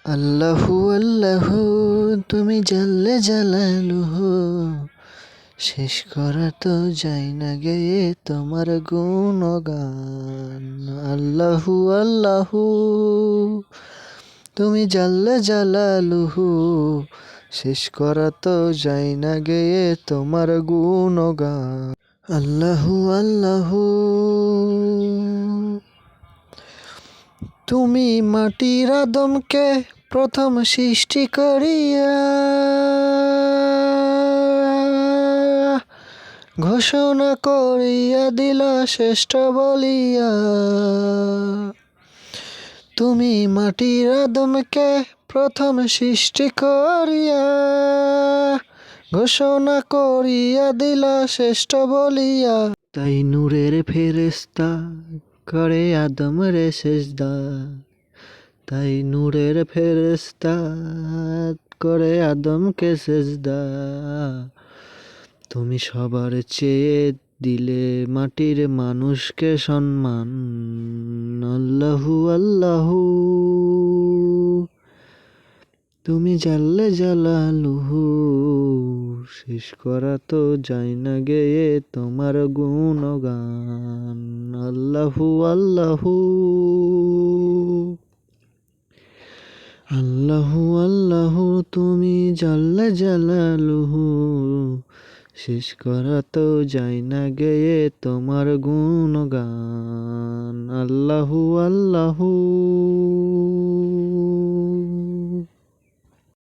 আল্লাহু আল্লাহু তুমি জাল্লে জালালুহু, শেষ করা তো যায় না গেয়ে তোমার গুণগান। আল্লাহু আল্লাহু তুমি জাল্লে জালালুহু, শেষ করা তো যায় না গেয়ে তোমার গুণগান। আল্লাহু আল্লাহু তুমি মাটির আদমকে প্রথম সৃষ্টি করিয়া ঘোষণা করিয়া দিলা শ্রেষ্ঠ বলিয়া। তুমি মাটির আদমকে প্রথম সৃষ্টি করিয়া ঘোষণা করিয়া দিলা শ্রেষ্ঠ বলিয়া। তাই নূরের ফেরেশতা করে আদম রে সেজদা, তাই নূরের ফেরেশতা করে আদমকে সেজদা। তুমি সবার চেয়ে দিলে মাটির মানুষকে সম্মান। আল্লাহু আল্লাহু তুমি জাল্লে জালালুহু, শেষ করা তো যায় না গেয়ে তোমার গুণগান। আল্লাহু আল্লাহু আল্লাহু আল্লাহু তুমি জাল্লে জালালুহু, শেষ করা তো যায় না গেয়ে তোমার গুণগান। আল্লাহু আল্লাহু।